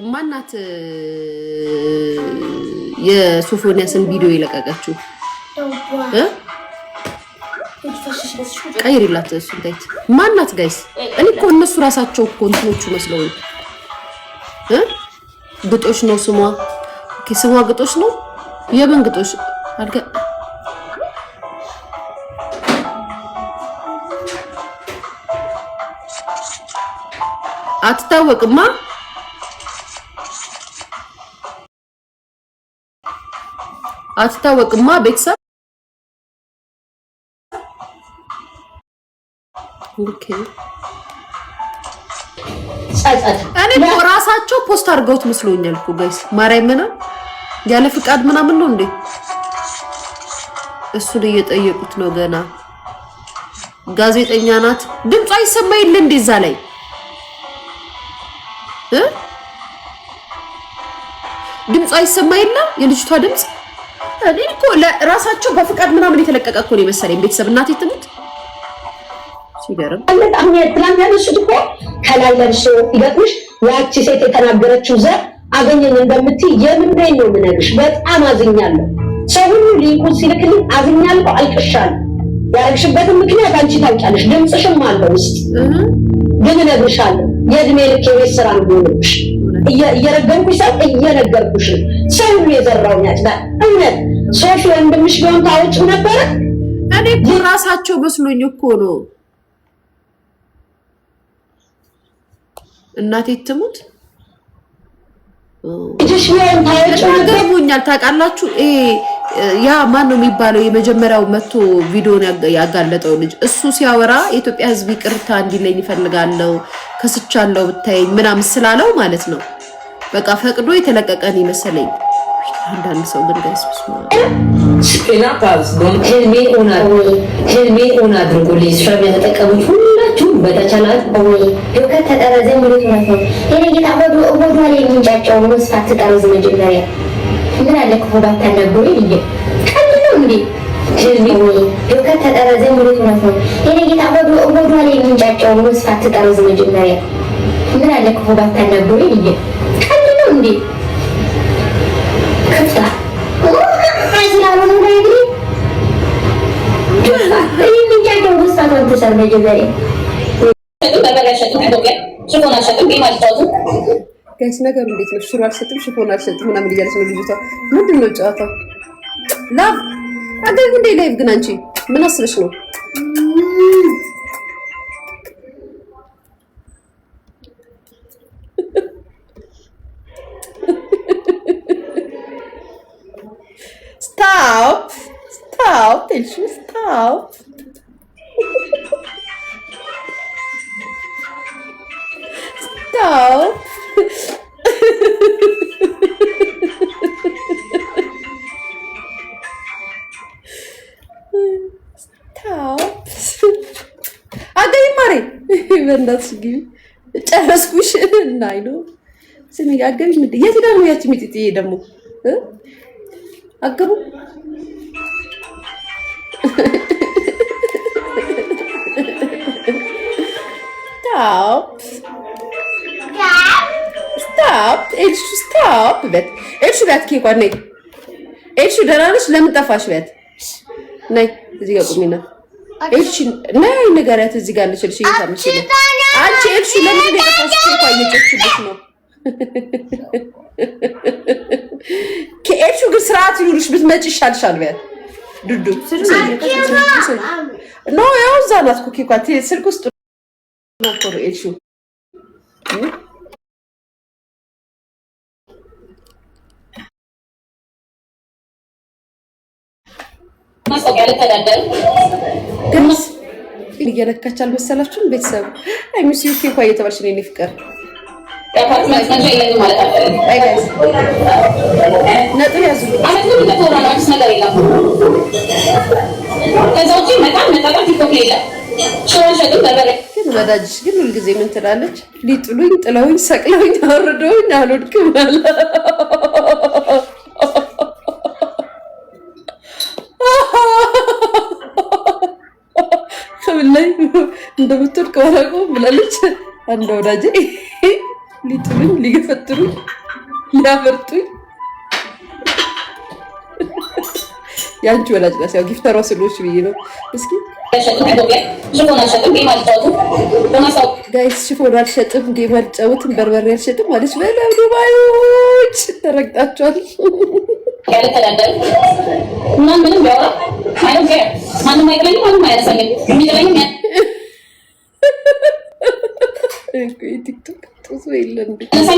ማናት የሶፎንያስን ቪዲዮ የለቀቀችው ቀይሪላት እሱን ታይት ማናት ጋይስ እኔ እኮ እነሱ ራሳቸው እኮ እንትኖቹ መስለው ግጦሽ ነው ስሟ ስሟ ግጦሽ ነው የምን ግጦሽ አልከ አትታወቅማ አትታወቅማ ቤተሰብ ኦኬ እኔ ራሳቸው ፖስት አድርገውት መስሎኛል እኮ ጋይስ ማርያምና ያለ ፍቃድ ምናምን ነው እንዴ እሱን እየጠየቁት ነው ገና ጋዜጠኛ ናት ድምጿ አይሰማይል እንዴ እዛ ላይ ድምጿ አይሰማይልና የልጅቷ ድምጽ እኔ እኮ ለራሳቸው በፍቃድ ምናምን የተለቀቀ እኮ ነው መሰለኝ ቤተሰብ እናቴ ትሙት ሲገርም በጣም የፕላን ያለሽው እኮ ከላይ ለርሶ ይገጥምሽ ያቺ ሴት የተናገረችው ዘር አገኘኝ እንደምትይ የምንደኝ ነው ምነግርሽ በጣም አዝኛለሁ ሰው ሁሉ ሊንኩን ሲልክልኝ አዝኛለሁ አልቅሻለሁ ያረግሽበትን ምክንያት አንቺ ታውቂያለሽ ድምጽሽም አለው ውስጥ ግን እነግርሻለሁ የእድሜ ልክ የቤት ስራ ነው የሚሆንብሽ እየረገምኩሽ ሰው እየነገርኩሽ ሰው ሁሉ የዘራውን ያጭዳል እውነት ሶፊ ወንድምሽ ቢሆን ታውቂው ነበረ እኔ እኮ ራሳቸው መስሎኝ እኮ ነው እናቴ ትሙት እጅሽ ቢሆን ታውቂው ገርሞኛል ታውቃላችሁ ያ ማን ነው የሚባለው የመጀመሪያው መቶ ቪዲዮን ያጋለጠው ልጅ እሱ ሲያወራ የኢትዮጵያ ሕዝብ ይቅርታ እንዲለኝ ይፈልጋለው ከስቻለው ብታይ ምናምን ስላለው ማለት ነው በቃ ፈቅዶ የተለቀቀን ይመስለኝ አንዳንድ ሰው ግን ጋይስ ስፒናፓስ ዶንቴልሜ ኦና አድርጉልኝ ሻም የተጠቀሙት ሁላችሁ በተቻላል ዶክተር ተጠረዘ ሙሉት ነው የኔ ጌታ ወዶ ላይ የሚንጫጫው መስፋት ተጠረዘ መጀመሪያ ምን አለ እኮ ባታናገሩ ይሄ ቀልለው እንዴ ዶክተር ተጠረዘ ሙሉት ነው የኔ ጌታ ወዶ ላይ የሚንጫጫው መስፋት ተጠረዘ መጀመሪያ ምን አለ እኮ ባታናገሩ ይሄ ቀልለው እንዴ ከፍታ አይዝላሉ ነው እንግዲህ የሚንጫጫው መስፋት ተጠረዘ መጀመሪያ ጋይስ ነገር እንዴት ነው ሽሮ አልሰጥም ሽፎን አልሰጥም ምናምን እያለች ነው ልጅቷ ምንድነው ጫታው ላቭ አገኝ እንዴ ላይቭ ግን አንቺ ምን አስበሽ ነው stop እሺ stop stop አገኝ ማሬ በእናትሽ ግቢ ጨረስኩሽ ናይ ነው ስሚ አገኝ ምን የት ሄዳ ነው ያቺ ሚጥጥዬ ደግሞ አገቡ stop እሺ stop በት እሺ በት ኬኳን ነይ እሺ ደህና ነሽ ለምን ጠፋሽ በት ነይ እዚህ ጋር ቁሚና እሺ ነይ ንገሪያት እዚህ ጋር ልችልሽ እየታመሽ ነው አንቺ እሺ ለምን እንደጠፋሽ ኬኳ እየጨችልሽ ነው ከእሺ ግን ስርዓት ይኑርሽ ብትመጪ ይሻልሻል በት ዱዱ ነው ያው ዛናት ኬኳ ስልክ ውስጥ ነው እሺ ግንስ እየለካች አልመሰላችሁም ቤተሰብ አይሚስ ዩኬ ኳ እየተባልሽ ነው የኔ ፍቅር ያፓርትመንት ነው ይለኝ ማለት አይደለም አይ ጋይስ ነጥብ ያዙ አመት ነው ተቆራና አዲስ ነገር የለም ከዛውጪ መጣ ቲክቶክ ላይ ሾርሸቱ ተበረ ግን ወዳጅሽ ግን ሁሉ ጊዜ ምን ትላለች ሊጥሉኝ ጥለውኝ ሰቅለውኝ አወርደውኝ አልወድቅም አለ ላይ እንደምትወድቅ አላውቅም ብላለች አንድ ወዳጄ። ሊጥሉኝ ሊገፈትሩኝ ሊያበርጡኝ ያንቺ ወላጅ ናት። ያው ጊፍተሯ ስለሆንሽ ብዬ ነው። እስኪ ጋይስ ሽፎን አልሸጥም፣ ጌም አልጫወትም፣ በርበሬ አልሸጥም ማለች። በለው ዱባዮች ተረግጣችኋል። ምንም ቢያወራ ማንም አይጥለኝም፣ ማንም አያነሳኝም። የሚጥለኝም ቲክቶክ ጡዞ የለም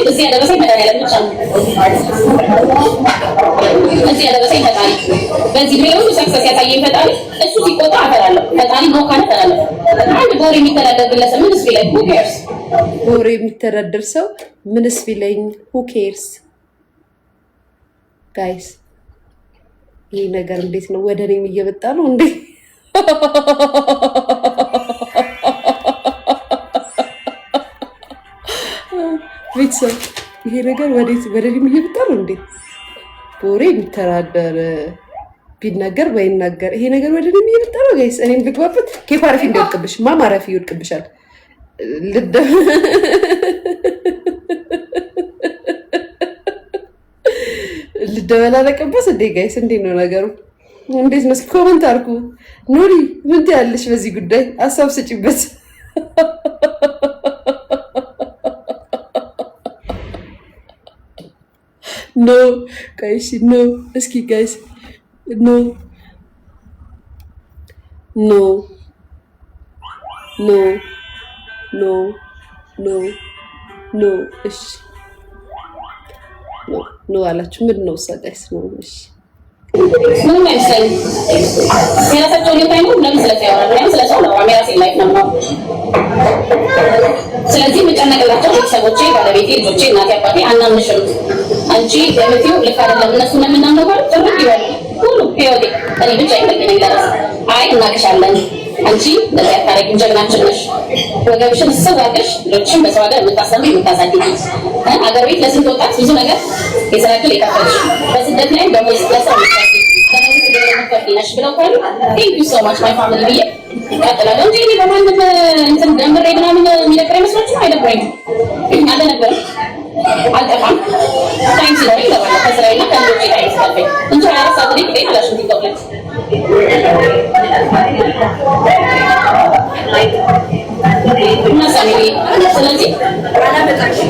እዚህ ያደረሰኝ መድኃኒዓለም ብቻ ነው። እዚህ ያደረሰኝ ፈጣሪ፣ በዚህ ላይ ሁሉ ሰክሰስ ያሳየኝ ፈጣሪ። እሱ ሲቆጣ አፈራለሁ፣ ፈጣሪ ነው ካለ አፈራለሁ። አንድ ቦሬ የሚተዳደር ግለሰብ ምንስ ቢለኝ who cares? ቦሬ የሚተዳደር ሰው ምንስ ቢለኝ who cares? ጋይስ ይህ ነገር እንዴት ነው? ወደ እኔም እየመጣ ነው እንዴ? ቤተሰብ ይሄ ነገር ወዴት ወደ እኔም እየመጣ ነው እንዴ? ቦሬ የሚተዳደር ቢናገር ባይናገር ይሄ ነገር ወደ እኔም እየመጣ ነው ጋይስ። እኔም ልግባበት። ኬፍ አረፊ እንዳይወድቅብሽ፣ ማማ አረፊ ይወድቅብሻል። ልደበላለቅበት እንዴ ጋይስ? እንዴት ነው ነገሩ? እንዴት ነው? ኮመንት አድርጉ። ኑሪ ምን ትያለሽ በዚህ ጉዳይ? ሀሳብ ስጪበት። ኖ ጋይስ ኖ፣ እስኪ ጋይስ ኖ ኖ ኖ ኖ ኖ ኖ። እሺ ኖ አላችሁ። ምንድን ነው እሷ ጋይስ? ኖ እሺ ምንም አይመስለኝም። የራሳቸው ሊሆን አይኖር ለምን ስለዚህ ያወራሉ? ለምን ስለሰው ነው? የራሴ ላይፍ ነው ነው። ስለዚህ የምጨነቅላቸው ቤተሰቦቼ፣ ባለቤቴ፣ ልጆቼ፣ እናቴ፣ አባቴ አናምንሽም አንቺ የምትይው ልክ አይደለም እነሱ ነው የምናምነው ማለት ጥርቅ ይበል ሁሉ ህይወቴ እኔ ብቻ ይመልከኝ ለራስ አይ እናቅሻለን አንቺ ለዚያ ታሪክ ጀግናችን ነሽ ወገብሽን ሰዋቀሽ ልጆችን በሰው ሀገር የምታሰምሪ የምታሳድጊ አገር ቤት ለስንት ወጣት ብዙ ነገር የስራ ዕድል የከፈለሽ በስደት ላይ ደግሞ ለሰው ነሽ ብለው ካሉ ቴንክ ዩ ሶ ማች ማይ ፋሚሊ ብዬ እቀጥላለሁ እንጂ እኔ በማንም እንትን ደምሬ ምናምን የሚነግር አይመስላችሁም? አይደብረኝም። አልነበረም አልጠፋም። ታይም ሲኖረኝ እገባለሁ ከስራዬና ከልጆቼ ታይም ሲጠፋኝ እንጂ 24 ሰዓት ላይ ጤና አላሽም ቲክቶክ ላይ እና ሳሚሊ። ስለዚህ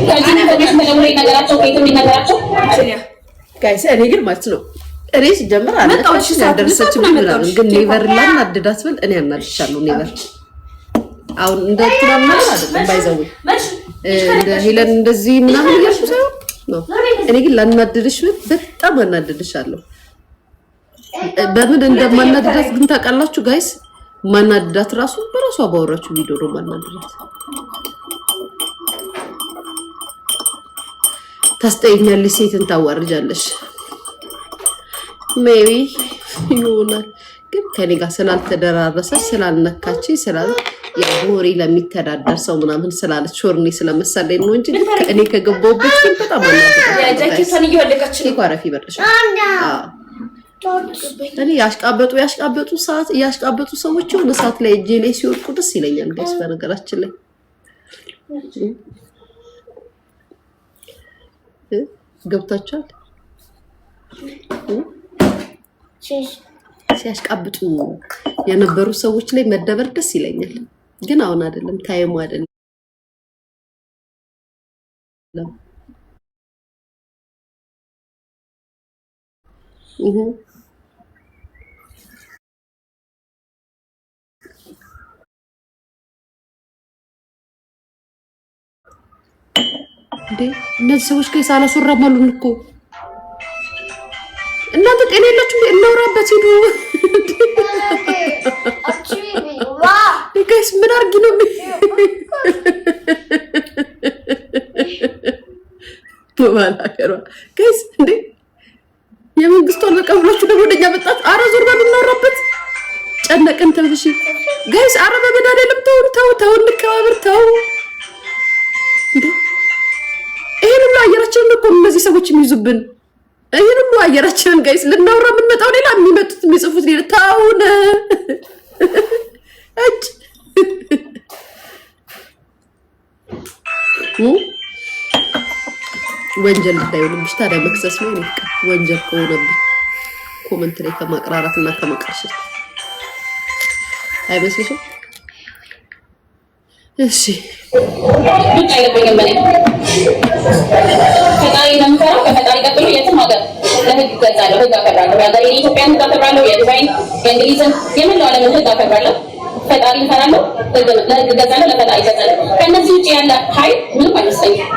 ከዚህ ኢንፎርሜሽን ተጀምሮ ይነገራቸው ከየትም ይነገራቸው ጋይስ። እኔ ግን ማለት ነው እኔ ሲጀምር አለች ያደረሰች ምናምን ግን ኔቨር ላናድዳት ብል እኔ አናድቻለሁ። ኔቨር አሁን እንደ ትናንት አይደለም ባይዘው እንደ ሄለን እንደዚህ ምናምን እያልኩ ሳይሆን ነው። እኔ ግን ላናድድሽ ብል በጣም አናድድሻለሁ። በምን እንደማናድዳት ግን ታውቃላችሁ ጋይስ? ማናድዳት ራሱ በራሷ ባወራችሁ ቪዲዮ ነው ማናድዳት። ታስጠይኛለሽ፣ ሴትን ታዋርጃለሽ። ሜቢ ይሆናል ግን ከኔ ጋር ስላልተደራረሰች ስላልነካች የቦሬ ለሚተዳደር ሰው ምናምን ስላለች ሾርኔ ስለመሰለኝ ነው እንጂ እኔ ከገባሁበት ግን በጣም አናደረች ይበርሽ። እኔ ያሽቃበጡ ሰዎች የሆነ ሰዓት ላይ እጄ ላይ ሲወድቁ ደስ ይለኛል ጋይስ። በነገራችን ላይ ገብታችኋል? ሲያሽቃብጡ የነበሩ ሰዎች ላይ መደበር ደስ ይለኛል። ግን አሁን አይደለም፣ ታይሙ አይደለም። እንዴ እነዚህ ሰዎች ከይሳ አላስወራማሉን እኮ እናንተ ጤና የላችሁም? እናውራበት ሂዱ። ጋይስ ምን አድርጊ ነው ባላከራ ጋይስ? እንዴ የመንግስቷን በቃ ብላችሁ ደግሞ ወደኛ መጣት። አረ ዞር በሉ እናውራበት። ጨነቅን ተብሽ ጋይስ። አረ በመድኃኒዓለም ተው እንከባበር ተው። እንዴ ይሄን ሁሉ አየራችንን እኮ እነዚህ ሰዎች የሚይዙብን ይሄን ሁሉ አየራችንን ጋይስ ልናወራ የምንመጣው ሌላ የሚመጡት የሚጽፉት ሌላ። ታውን እጭ ወንጀል እንዳይሆንብሽ ታዲያ መክሰስ ነው ይልቅ ወንጀል ከሆነብኝ ኮመንት ላይ ከማቅራራትና ከመቀርሸት አይመስልሽም? እሺ ብቻ አይደለም በኔ ፈጣሪ ለምፈራ ከፈጣሪ ቀጥሎ የትም ሀገር ለህግ ገዛለሁ፣ ህግ አከብራለሁ። የሀገር የኢትዮጵያን ህግ አከብራለሁ፣ የዱባይን፣ የእንግሊዝን፣ የመላው ዓለምን ህግ አከብራለሁ። ፈጣሪ እፈራለሁ፣ ለህግ ገዛለሁ፣ ለፈጣሪ ገዛለሁ። ከእነዚህ ውጭ ያለ ኃይል ምንም አይመስለኝም።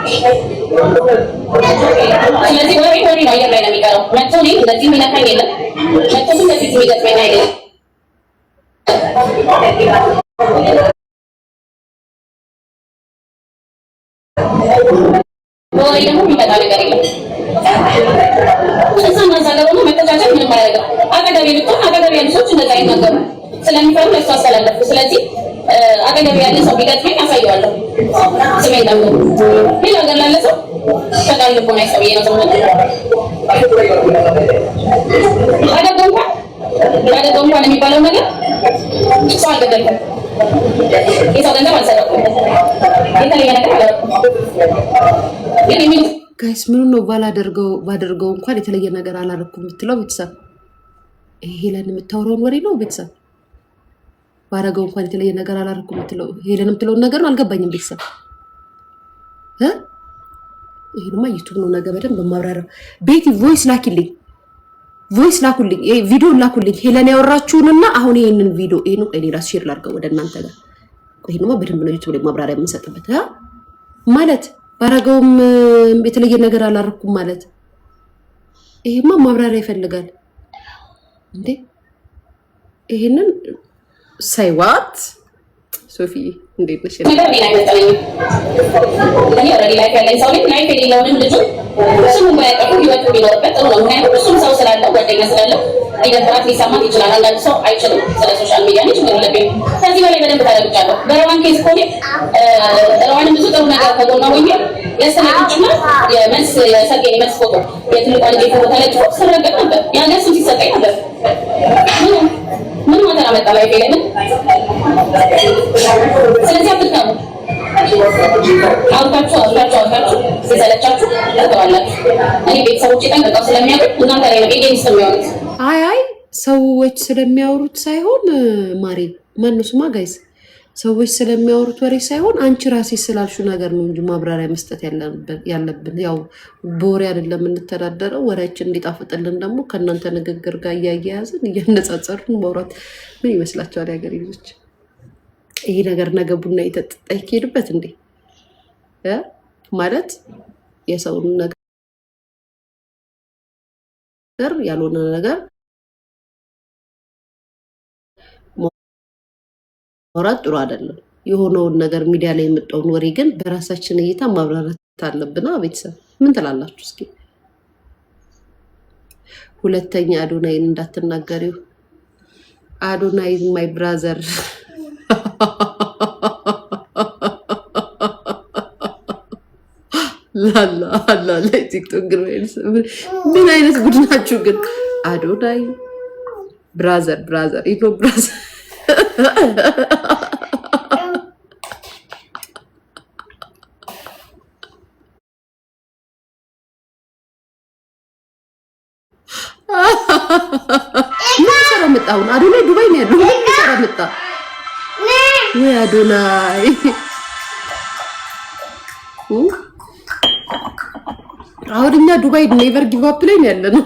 ስለዚህ ወሬ ነው አየር ላይ ነው የሚቀረው። መጥቶ እኔ እንደዚህ የሚነካኝ የለም። መጥቶ ግን ከፊት የሚገጥመኝ አይደለም። በወሬ ደግሞ የሚመጣ ነገር የለም። እዛና እዛ ጋር ሆኖ መተቻቸት ምንም አያደርግም። አጠገቤ ብትሆን አጠገቤ ያሉ ሰዎች እንደዛ አይናገሩም ስለሚፈሩ ለእሱ አስተላለፉ። ስለዚህ አጠገቤ ያለ ሰው ቢገጥመኝ አሳየዋለሁ። ስሜን ደግሞ ሌላ ሀገር ላለ ሰው ፈጣሪ ልቦና ይስጠው ብዬ ነው ሰው አደጋው እንኳን የሚባለው ነገር ሰው አልገደልኩም፣ የሰው ገንዘብ አልሰረኩም፣ የተለየ ነገር አላደረኩም። ጋይስ ምኑ ነው ባደርገው እንኳን የተለየ ነገር አላደረኩም የምትለው ቤተሰብ? ይሄ ሄለን የምታወራውን ወሬ ነው ቤተሰብ? ባደረገው እንኳን የተለየ ነገር አላደረኩም የምትለው ሄለን የምትለውን ነገር ነው። አልገባኝም ቤተሰብ። ይሄንማ ዩቱብ ነው ነገ በደንብ ማብራሪያው። ቤቲ ቮይስ ላኪልኝ፣ ቮይስ ላኩልኝ፣ ቪዲዮ ላኩልኝ ሄለን ያወራችሁንና አሁን ይሄንን ቪዲዮ ይሄ ነው እኔ ራስ ሼር ላድርገው ወደ እናንተ ጋር። ይሄንማ በደንብ ነው ዩቱብ ላይ ማብራሪያ የምንሰጥበት ማለት ባረገውም የተለየ ነገር አላደረኩም ማለት ይሄማ ማብራሪያ ይፈልጋል እንዴ? ይሄንን ሳይዋት ሶፊ እንዴት ነሽ? እኔ ኦልሬዲ ላይፍ ያለኝ ሰው ነኝ። ላይፍ የሌለውንም ልጁ እሱም ባያቀፉ ህይወቱ ቢኖርበት ጥሩ ነው። ምክንያቱም እሱም ሰው ስላለው ጓደኛ ስላለው ሊደብራት ሊሰማት ይችላል። አንዳንድ ሰው አይችልም። ስለ ሶሻል ሚዲያ ነች ምን ለብኝ ከዚህ በላይ በደንብ ታደርጋለሁ። በረዋን ኬስ ኮኔ ረዋን ብዙ ጥሩ ነገር ከጎና ሆኜ ያስተናግጭና የመልስ የሰርጌ የመልስ ፎቶ የትልቋ ልጅ ፎቶ ተለጥፎ ስረገጥ ነበር። ያን እሱ ሲሰጠኝ ነበር ምን ማተራ መጣ ላይ ፈለግን። ስለዚህ አትልካሙ አውታችሁ ሲሰለቻችሁ ተባላችሁ። እኔ ቤተሰቦቼ ጠንቅቀው ስለሚያውቁ እናንተ ላይ ነው ኤጀንሲ የሚሆኑት። አይ ሰዎች ስለሚያወሩት ሳይሆን ማሬ ማነው ስማ ጋይስ፣ ሰዎች ስለሚያወሩት ወሬ ሳይሆን አንቺ ራሴ ስላልሹ ነገር ነው እንጂ ማብራሪያ መስጠት ያለብን። ያው በወሬ አይደለም የምንተዳደረው። ወሬያችን እንዲጣፍጥልን ደግሞ ከእናንተ ንግግር ጋር እያያያዝን እያነጻጸርን ማውራት ምን ይመስላችኋል? የሀገሬ ልጆች ይሄ ነገር ነገ ቡና እየተጠጣ ይሄድበት እንዴ ማለት የሰውን ነገር ያልሆነ ነገር ማውራት ጥሩ አይደለም። የሆነውን ነገር ሚዲያ ላይ የመጣውን ወሬ ግን በራሳችን እይታ ማብራራት አለብና ቤተሰብ ምን ትላላችሁ? እስኪ ሁለተኛ አዶናይን እንዳትናገሪው። አዶናይ ማይ ብራዘር ላላ ቲክቶክ ግን ምን አይነት ጉድ ናችሁ ግን? አዶናይ ብራዘር ኢኖ ብራዘር ምን ሰራ መጣ? አሁን አዶናይ ዱባይ ነው ያለው። ምን ሰራ መጣ? ወይ አዶናይ አሁን እኛ ዱባይ ኔቨር ጊቭ አፕ ላይ ነው ያለነው።